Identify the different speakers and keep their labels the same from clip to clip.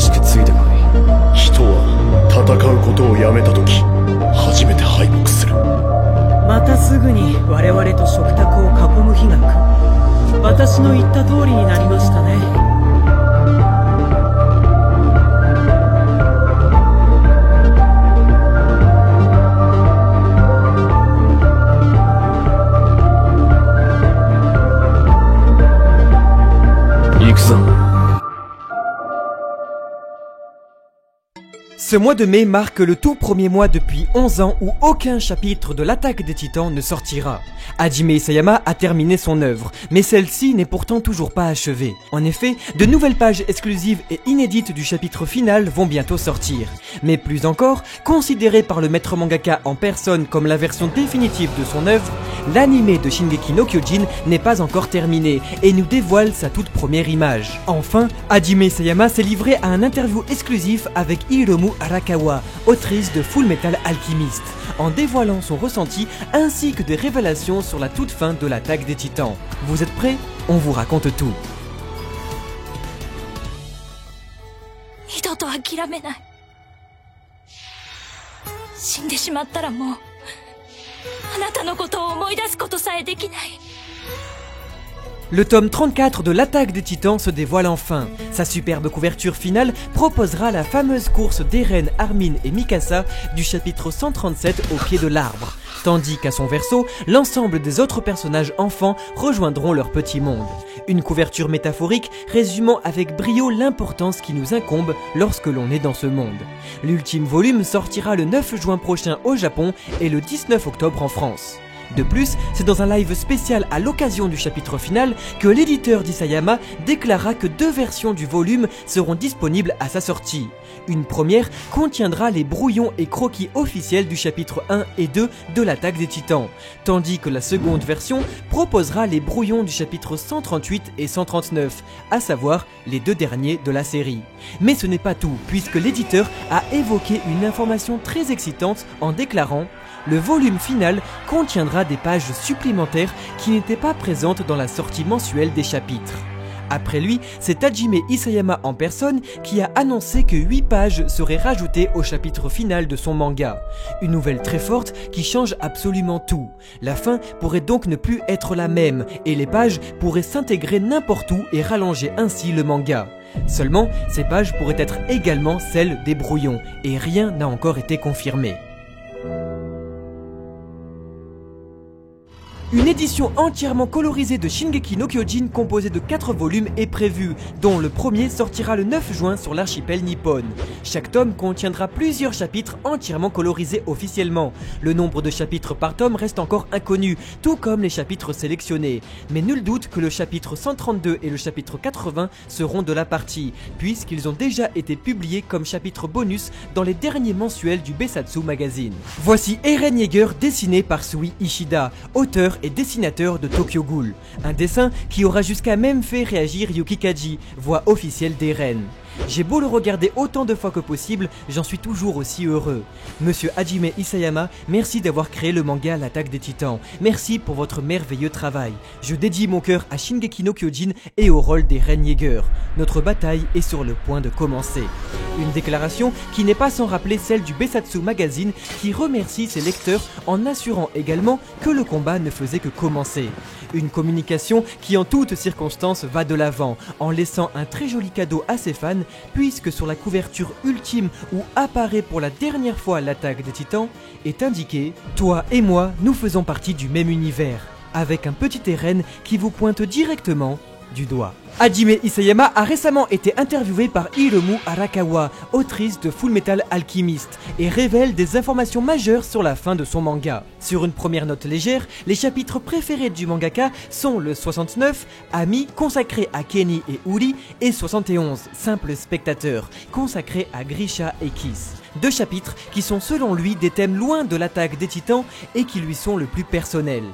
Speaker 1: しくついてこい。人は戦うことをやめた時初めて敗北する。
Speaker 2: またすぐに我々と食卓を囲む日が来る。私の言った通りになりましたね。
Speaker 1: 行くぞ。
Speaker 3: Ce mois de mai marque le tout premier mois depuis 11 ans où aucun chapitre de l'attaque des titans ne sortira. Hajime Isayama a terminé son œuvre, mais celle-ci n'est pourtant toujours pas achevée. En effet, de nouvelles pages exclusives et inédites du chapitre final vont bientôt sortir. Mais plus encore, considéré par le maître mangaka en personne comme la version définitive de son œuvre, l'anime de Shingeki no Kyojin n'est pas encore terminé et nous dévoile sa toute première image. Enfin, Hajime Isayama s'est livré à un interview exclusif avec Hiromu Arakawa, autrice de Full Metal Alchemist, en dévoilant son ressenti ainsi que des révélations sur la toute fin de l'attaque des titans. Vous êtes prêts? On vous raconte tout.
Speaker 4: 二度と諦めない。死んでしまったらもうあなたのことを思い出すことさえできない。
Speaker 3: Le tome 34 de l'attaque des titans se dévoile enfin. Sa superbe couverture finale proposera la fameuse course d'Eren, Armin et Mikasa du chapitre 137 au pied de l'arbre. Tandis qu'à son verso, l'ensemble des autres personnages enfants rejoindront leur petit monde. Une couverture métaphorique résumant avec brio l'importance qui nous incombe lorsque l'on est dans ce monde. L'ultime volume sortira le 9 juin prochain au Japon et le 19 octobre en France. De plus, c'est dans un live spécial à l'occasion du chapitre final que l'éditeur d'Isayama déclara que 2 versions du volume seront disponibles à sa sortie. Une première contiendra les brouillons et croquis officiels du chapitre 1 et 2 de l'attaque des titans, tandis que la seconde version proposera les brouillons du chapitre 138 et 139, à savoir les 2 derniers de la série. Mais ce n'est pas tout, puisque l'éditeur a évoqué une information très excitante en déclarant: le volume final contiendra des pages supplémentaires qui n'étaient pas présentes dans la sortie mensuelle des chapitres. Après lui, c'est Hajime Isayama en personne qui a annoncé que 8 pages seraient rajoutées au chapitre final de son manga. Une nouvelle très forte qui change absolument tout. La fin pourrait donc ne plus être la même et les pages pourraient s'intégrer n'importe où et rallonger ainsi le manga. Seulement, ces pages pourraient être également celles des brouillons et rien n'a encore été confirmé. Une édition entièrement colorisée de Shingeki no Kyojin composée de 4 volumes est prévue, dont le premier sortira le 9 juin sur l'archipel nippon. Chaque tome contiendra plusieurs chapitres entièrement colorisés officiellement. Le nombre de chapitres par tome reste encore inconnu, tout comme les chapitres sélectionnés. Mais nul doute que le chapitre 132 et le chapitre 80 seront de la partie, puisqu'ils ont déjà été publiés comme chapitres bonus dans les derniers mensuels du Besatsu Magazine. Voici Eren Yeager dessiné par Sui Ishida, auteur et dessinateur de Tokyo Ghoul. Un dessin qui aura jusqu'à même fait réagir Yuki Kaji, voix officielle d'Eren. J'ai beau le regarder autant de fois que possible, j'en suis toujours aussi heureux. Monsieur Hajime Isayama, merci d'avoir créé le manga L'attaque des titans. Merci pour votre merveilleux travail. Je dédie mon cœur à Shingeki no Kyojin et au rôle d'Eren Yeager. Notre bataille est sur le point de commencer. Une déclaration qui n'est pas sans rappeler celle du Besatsu Magazine qui remercie ses lecteurs en assurant également que le combat ne faisait que commencer. Une communication qui en toutes circonstances va de l'avant, en laissant un très joli cadeau à ses fans, puisque sur la couverture ultime où apparaît pour la dernière fois l'attaque des titans, est indiqué « Toi et moi, nous faisons partie du même univers », avec un petit Eren qui vous pointe directement du doigt. Hajime Isayama a récemment été interviewé par Hiromu Arakawa, autrice de Full Metal Alchemist, et révèle des informations majeures sur la fin de son manga. Sur une première note légère, les chapitres préférés du mangaka sont le 69, Ami, consacré à Kenny et Uri, et 71, Simple spectateur, consacré à Grisha et Kiss. 2 chapitres qui sont selon lui des thèmes loin de l'attaque des titans et qui lui sont le plus personnels.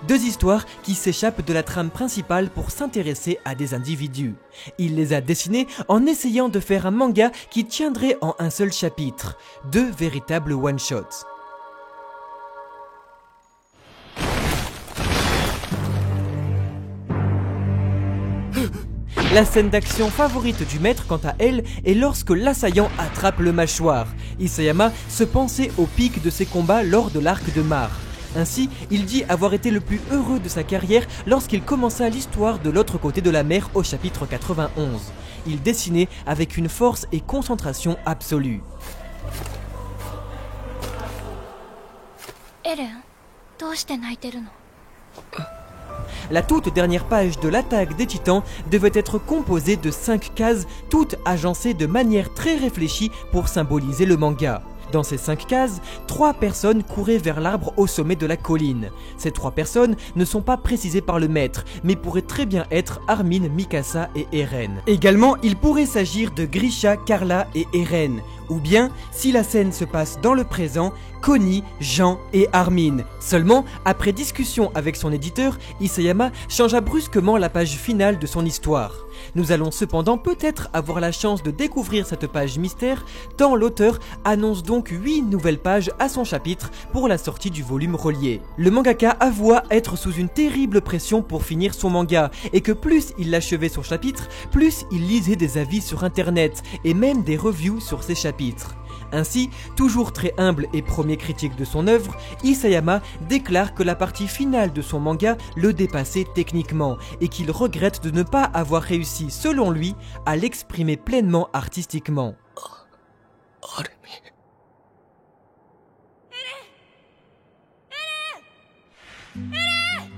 Speaker 3: 2 histoires qui s'échappent de la trame principale pour s'intéresser à des individus. Il les a dessinées en essayant de faire un manga qui tiendrait en un seul chapitre. 2 véritables one-shots. La scène d'action favorite du maître, quant à elle, est lorsque l'assaillant attrape le mâchoire. Isayama se pensait au pic de ses combats lors de l'arc de Mar. Ainsi, il dit avoir été le plus heureux de sa carrière lorsqu'il commença l'histoire de l'autre côté de la mer au chapitre 91. Il dessinait avec une force et concentration absolue. La toute dernière page de l'attaque des Titans devait être composée de 5 cases, toutes agencées de manière très réfléchie pour symboliser le manga. Dans ces 5 cases, 3 personnes couraient vers l'arbre au sommet de la colline. Ces 3 personnes ne sont pas précisées par le maître, mais pourraient très bien être Armin, Mikasa et Eren. Également, il pourrait s'agir de Grisha, Carla et Eren. Ou bien, si la scène se passe dans le présent, Connie, Jean et Armin. Seulement, après discussion avec son éditeur, Isayama changea brusquement la page finale de son histoire. Nous allons cependant peut-être avoir la chance de découvrir cette page mystère, tant l'auteur annonce donc 8 nouvelles pages à son chapitre pour la sortie du volume relié. Le mangaka avoua être sous une terrible pression pour finir son manga, et que plus il achevait son chapitre, plus il lisait des avis sur internet, et même des reviews sur ses chapitres. Ainsi, toujours très humble et premier critique de son œuvre, Isayama déclare que la partie finale de son manga le dépassait techniquement et qu'il regrette de ne pas avoir réussi, selon lui, à l'exprimer pleinement artistiquement.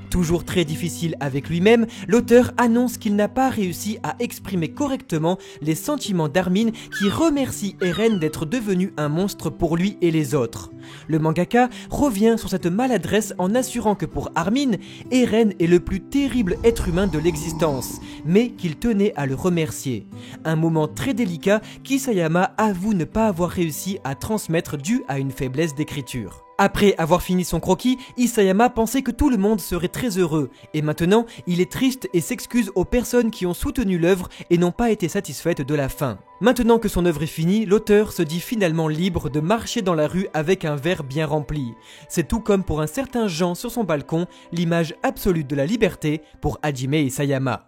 Speaker 3: Toujours très difficile avec lui-même, l'auteur annonce qu'il n'a pas réussi à exprimer correctement les sentiments d'Armin qui remercie Eren d'être devenu un monstre pour lui et les autres. Le mangaka revient sur cette maladresse en assurant que pour Armin, Eren est le plus terrible être humain de l'existence, mais qu'il tenait à le remercier. Un moment très délicat qu'Isayama avoue ne pas avoir réussi à transmettre dû à une faiblesse d'écriture. Après avoir fini son croquis, Isayama pensait que tout le monde serait très heureux, et maintenant il est triste et s'excuse aux personnes qui ont soutenu l'œuvre et n'ont pas été satisfaites de la fin. Maintenant que son œuvre est finie, l'auteur se dit finalement libre de marcher dans la rue avec un verre bien rempli. C'est tout comme pour un certain Jean sur son balcon, l'image absolue de la liberté pour Hajime Isayama.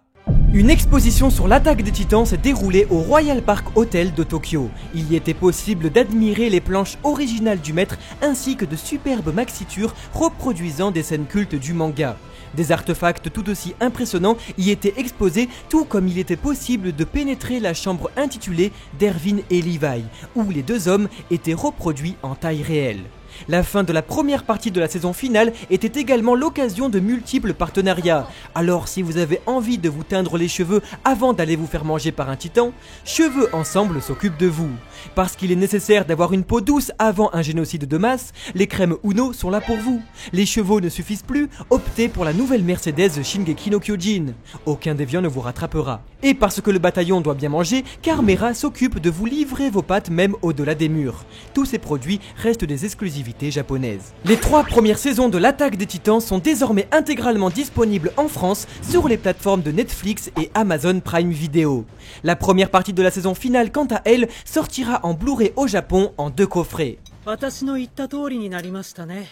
Speaker 3: Une exposition sur l'attaque des Titans s'est déroulée au Royal Park Hotel de Tokyo. Il y était possible d'admirer les planches originales du maître ainsi que de superbes maxitures reproduisant des scènes cultes du manga. Des artefacts tout aussi impressionnants y étaient exposés, tout comme il était possible de pénétrer la chambre intitulée d'Erwin et Levi, où les deux hommes étaient reproduits en taille réelle. La fin de la première partie de la saison finale était également l'occasion de multiples partenariats. Alors si vous avez envie de vous teindre les cheveux avant d'aller vous faire manger par un titan, Cheveux Ensemble s'occupe de vous. Parce qu'il est nécessaire d'avoir une peau douce avant un génocide de masse, les crèmes Uno sont là pour vous. Les chevaux ne suffisent plus, optez pour la nouvelle Mercedes Shingeki no Kyojin. Aucun déviant ne vous rattrapera. Et parce que le bataillon doit bien manger, Carmera s'occupe de vous livrer vos pâtes même au-delà des murs. Tous ces produits restent des exclusivités japonaises. Les 3 premières saisons de l'attaque des Titans sont désormais intégralement disponibles en France sur les plateformes de Netflix et Amazon Prime Video. La première partie de la saison finale, quant à elle, sortira en Blu-ray au Japon en 2 coffrets.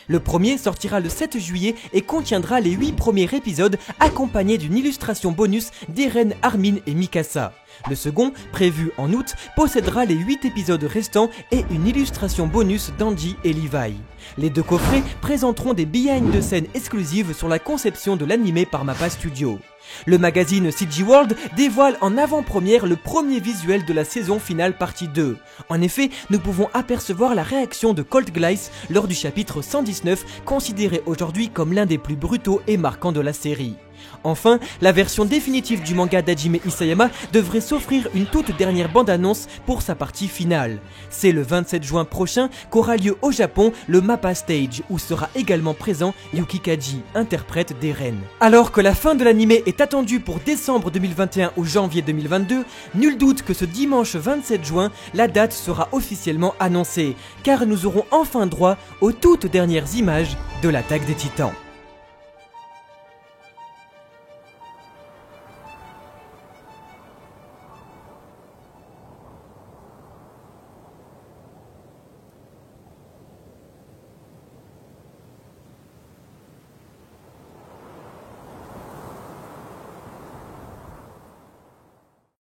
Speaker 3: Le premier sortira le 7 juillet et contiendra les 8 premiers épisodes accompagnés d'une illustration bonus d'Eren, Armin et Mikasa. Le second, prévu en août, possédera les 8 épisodes restants et une illustration bonus d'Anji et Levi. Les 2 coffrets présenteront des behind the scènes exclusives sur la conception de l'anime par Mappa Studio. Le magazine CG World dévoile en avant-première le premier visuel de la saison finale partie 2. En effet, nous pouvons apercevoir la réaction de Colt Gleiss lors du chapitre 119, considéré aujourd'hui comme l'un des plus brutaux et marquants de la série. Enfin, la version définitive du manga d'Hajime Isayama devrait s'offrir une toute dernière bande-annonce pour sa partie finale. C'est le 27 juin prochain qu'aura lieu au Japon le Mappa Stage, où sera également présent Yuki Kaji, interprète d'Eren. Alors que la fin de l'anime est attendue pour décembre 2021 ou janvier 2022, nul doute que ce dimanche 27 juin, la date sera officiellement annoncée, car nous aurons enfin droit aux toutes dernières images de l'attaque des Titans.